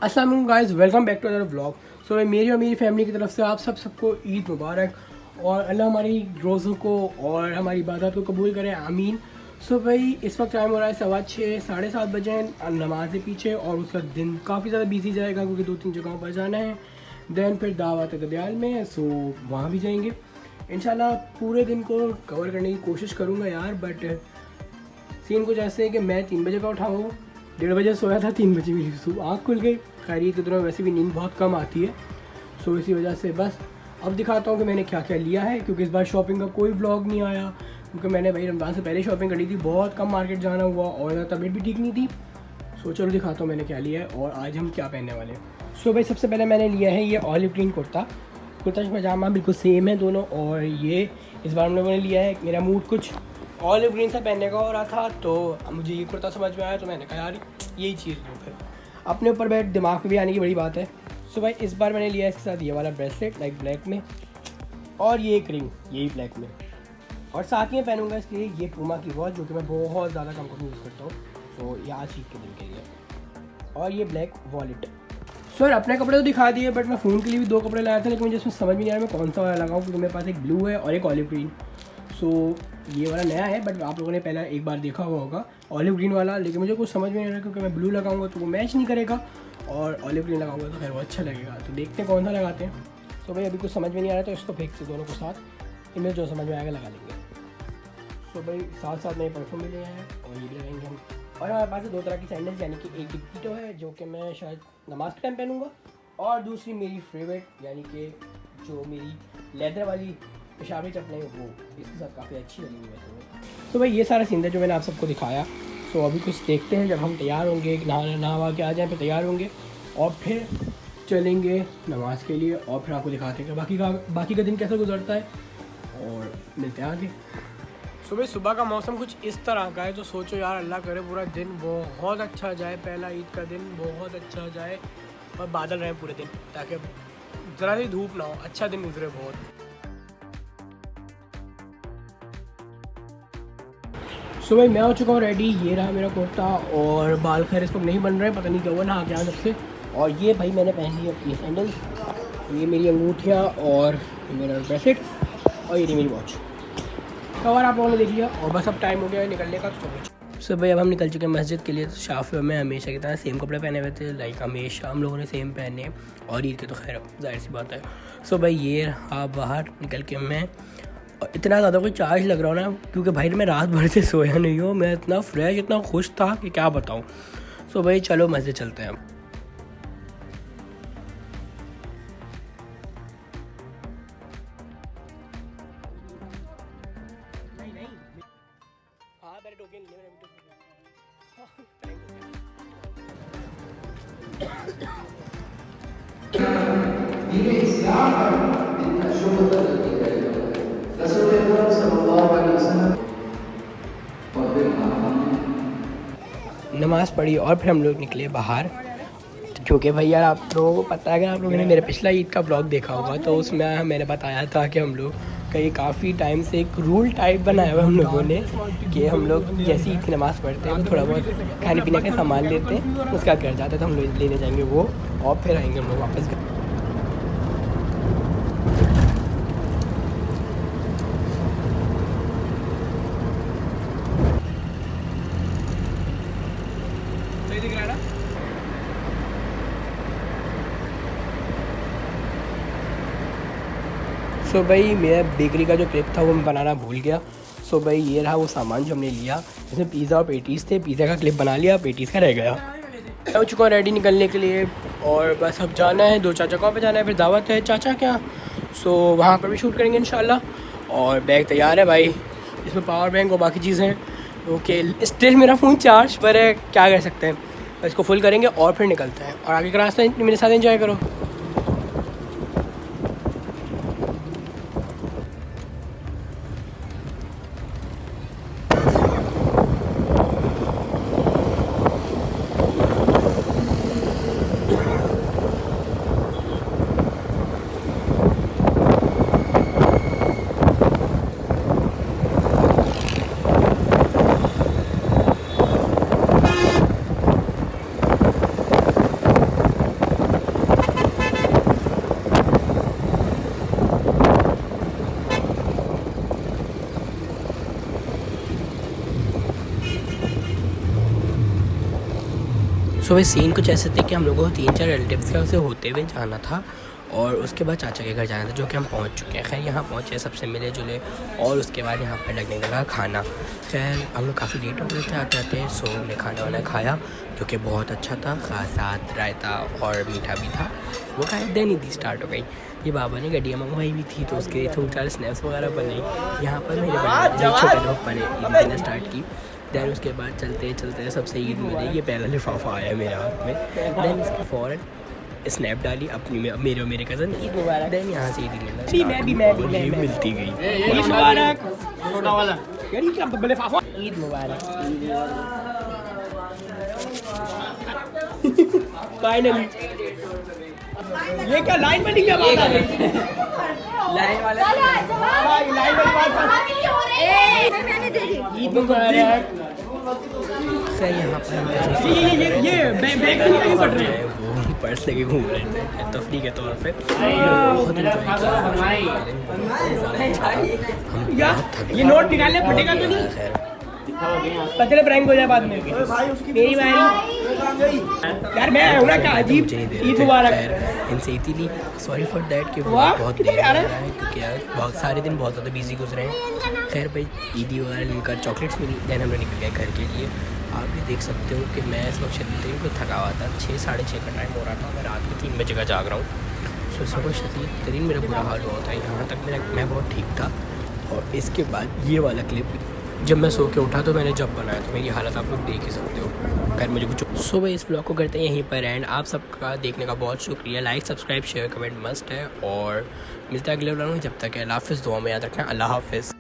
अस्सलाम वालेकुम guys, welcome back to other vlog. So मेरी और मेरी फैमिली की तरफ से आप सबको ईद मुबारक और अल्लाह हमारी रोज़ों को और हमारी इबादत को कबूल करे, आमीन। सो भाई इस वक्त टाइम हो रहा है 6:15 7:30 बजे नमाज के पीछे, और उसका दिन काफ़ी ज़्यादा बिजी जाएगा क्योंकि 2-3 जगहों पर जाना है। दैन फिर दावत गदयाल में, सो वहाँ भी जाएंगे इंशाल्लाह। पूरे दिन को कवर करने की कोशिश करूँगा यार, बट सीन कुछ ऐसे है कि मैं 3 बजे का उठा हूँ, 1:30 बजे सोया था, 3 बजे मेरी आँख खुल गई। खैरियत की तरह वैसे भी नींद बहुत कम आती है, सो इसी वजह से बस अब दिखाता हूँ कि मैंने क्या क्या लिया है, क्योंकि इस बार शॉपिंग का कोई व्लॉग नहीं आया क्योंकि मैंने भाई रमज़ान से पहले शॉपिंग करी थी, बहुत कम मार्केट जाना हुआ और तबीयत भी ठीक नहीं थी। सो चलो दिखाता हूँ मैंने क्या लिया है और आज हम क्या पहनने वाले हैं। सो भाई सबसे पहले मैंने लिया है ये ऑलिव ग्रीन कुर्ता पजामा, बिल्कुल सेम है दोनों। और ये इस बार हम लोगों ने लिया है, मेरा मूड कुछ ऑलिव ग्रीन से पहनने का हो रहा था तो मुझे ये कुर्ता समझ में आया, तो मैंने कहा यार यही चीज़ लो। फिर अपने ऊपर बैठ दिमाग में भी आने की बड़ी बात है। सो भाई इस बार मैंने लिया है इसके साथ ये वाला ब्रेसलेट लाइक ब्लैक में, और ये एक रिंग यही ब्लैक में, और साथ में पहनूंगा इसके लिए ये पूमा की वॉच जो कि मैं बहुत ज़्यादा कम यूज़ करता हूँ, तो ये आज ईद के दिन के लिए। और ये ब्लैक वॉलेट। सर अपने कपड़े तो दिखा दिए, बट मैं फ़ोन के लिए भी 2 कपड़े लाया था, लेकिन मुझे इसमें समझ में नहीं आ रहा मैं कौन सा वाला लगाऊँ, क्योंकि मेरे पास एक ब्लू है और एक ऑलिव ग्रीन। सो ये वाला नया है, बट आप लोगों ने पहले एक बार देखा हुआ होगा ऑलिव ग्रीन वाला, लेकिन मुझे कुछ समझ में नहीं आ रहा क्योंकि मैं ब्लू लगाऊंगा तो वो मैच नहीं करेगा, और ऑलिव ग्रीन लगाऊंगा तो खैर वो अच्छा लगेगा। तो देखते हैं कौन सा लगाते हैं। तो भाई अभी कुछ समझ में नहीं आ रहा तो इसको फेंकते दोनों को साथ, इनमें जो समझ में आएगा लगा लेंगे। सो भाई साथ साथ नए परफ्यूम भी ले आए हैं और ये भी लगाएंगे हम। और हमारे पास 2 तरह की सैंडल्स, यानी कि एक डिप्टीटो है जो कि मैं शायद नमाज के टाइम पहनूंगा, और दूसरी मेरी फेवरेट यानी कि जो मेरी लेदर वाली पेशाबी चप्पलें वो इसके साथ काफ़ी अच्छी लगेंगी वैसे। तो भाई ये सारा सीन है जो मैंने आप सबको दिखाया। सो अभी कुछ देखते हैं, जब हम तैयार होंगे नहा के आ जाएँ फिर तैयार होंगे और फिर चलेंगे नमाज के लिए, और फिर आपको दिखाते हैं कि बाकी का दिन कैसा गुजरता है, और मिलते हैं आगे। सुबह का मौसम कुछ इस तरह का है, तो सोचो यार अल्लाह करे पूरा दिन बहुत अच्छा जाए, पहला ईद का दिन बहुत अच्छा जाए और बादल रहे पूरे दिन, ताकि ज़रा भी धूप ना हो, अच्छा दिन गुजरे बहुत। सुबह मैं हो चुका हूँ रेडी, ये रहा मेरा कुर्ता, और बाल खैर इस वक्त नहीं बन रहे, पता नहीं क्या हुआ नहा के जब से। और ये भाई मैंने पहन ली अपनी सैंडल्स, ये मेरी अंगूठियाँ और मेरा ब्रेसलेट, और ये मेरी वॉच। कवर आप लोगों ने देख लिया, और बस अब टाइम हो गया है निकलने का, तो सो भाई अब हम निकल चुके हैं मस्जिद के लिए। तो शाफी में हमेशा की तरह सेम कपड़े पहने हुए थे, लाइक हमेशा हम लोगों ने सेम पहने, और ईद के तो खैर जाहिर सी बात है। सो भाई ये रहा बाहर निकल के मैं, और इतना ज़्यादा कोई चार्ज लग रहा हो ना, क्योंकि भाई मैं रात भर से सोया नहीं हूँ, मैं इतना फ्रेश इतना खुश था कि क्या बताऊँ। सो भाई चलो मस्जिद चलते हैं। नमाज़ पढ़ी और फिर हम लोग निकले बाहर, क्योंकि भाई यार आप लोगों को पता है, अगर आप लोगों ने मेरा पिछला ईद का ब्लॉग देखा होगा तो उसमें मैंने बताया था कि हम लोग कई काफ़ी टाइम से एक रूल टाइप बनाया हुआ हम लोगों ने कि हम लोग जैसे ईद की नमाज़ पढ़ते हैं तो थोड़ा बहुत खाने पीने का सामान लेते हैं, उसका घर जाते हैं तो हम लोग लेने जाएंगे वो, और फिर आएंगे हम लोग वापस घर। सो भाई मेरा बेकरी का जो क्लिप था वो मैं बनाना भूल गया। सो भाई ये रहा वो सामान जो हमने लिया, इसमें पिज़्ज़ा और पेटीज़ थे, पिज़्ज़ा का क्लिप बना लिया, पेटीज़ का रह गया। हो चुका हूँ रेडी निकलने के लिए, और बस अब जाना है 2 चाचा गाँव पे जाना है, फिर दावत है चाचा क्या, सो वहाँ पर भी शूट करेंगे इंशाल्लाह। और बैग तैयार है भाई, इसमें पावर बैंक और बाकी चीज़ें हैं। ओके स्टिल मेरा फ़ोन चार्ज पर है, क्या कर सकते हैं, इसको फुल करेंगे और फिर निकलते हैं, और आगे का रास्ता मेरे साथ एंजॉय करो। सो वह सीन कुछ ऐसे थे कि हम लोगों को 3-4 रिलेटिव्स के से होते हुए जाना था और उसके बाद चाचा के घर जाना था, जो कि हम पहुंच चुके हैं। खैर यहाँ पहुंचे, सबसे मिले जुले और उसके बाद यहाँ पर लगने लगा खाना। खैर हम लोग काफ़ी लेट हो गए थे आते आते, सो हमने खाना वाना खाया जो कि बहुत अच्छा था। साथ रायता और मीठा भी था, वो खाया। देन ईदी स्टार्ट हो गई। ये बाबा ने गड्डियाँ मंगवाई हुई थी तो उसके 2-4 स्नैक्स वगैरह बने। यहाँ पर मेरे छोटे लोग बने, ईद ने स्टार्ट की। दैन उसके बाद चलते चलते सबसे ईद मिली। ये पहला लिफाफा आया मेरे हाथ में। दैन इसके फ़ौरन स्नैप डाली अपनी में, मेरे और मेरे कज़न। ईद मुबारक। दैन यहाँ से ईद मिलना मिलती गई। ईद मुबारक। ईद मुबारक। फाइनली ये क्या लाइन बनी, क्या बात है? लाइन वाला लाइन वाली बात ईद मुबारक। सर यहाँ पर ये बैग से नहीं पड़ रहे हैं, वो पर्स लेके घूम रहे थे तफरी के तौर पे। बहुत ये नोट निकालने पड़ेगा तो नहीं? खैर पतले प्रैंक हो जाए बाद में। मेरी बारी यार, मैं हूं ना क्या अजीब। ईद मुबारक। इनसे इतनी सॉरी फॉर दैट कि बहुत देर हो रहा है क्योंकि यार बहुत सारे दिन बहुत ज़्यादा बिजी गुजरे हैं। खैर भाई ईदी वगैरह लेकर चॉकलेट्स मिली। दैन हम लोग निकल गए घर के लिए। आप भी देख सकते हो कि मैं इस वक्त शदीद तरीन को थका हुआ था। 6-6:30 का टाइम हो रहा था। मैं रात के 3 बजे का जाग रहा हूँ। सो सब शदीद तरीन मेरा बुरा हाल हुआ था। यहाँ तक मैं बहुत ठीक था। और इसके बाद ये वाला क्लिप जब मैं सो के उठा तो मैंने जब बनाया तो मेरी हालत आप लोग देख ही सकते हो। खैर मुझे कुछ सो भाई इस ब्लॉग को करते हैं यहीं पर एंड। आप सबका देखने का बहुत शुक्रिया। Like subscribe share comment must है और मिलता है अगले ब्लॉग में। जब तक है अल्लाह हाफ़िज़। दुआ में याद रखना। अल्लाह हाफ़िज़।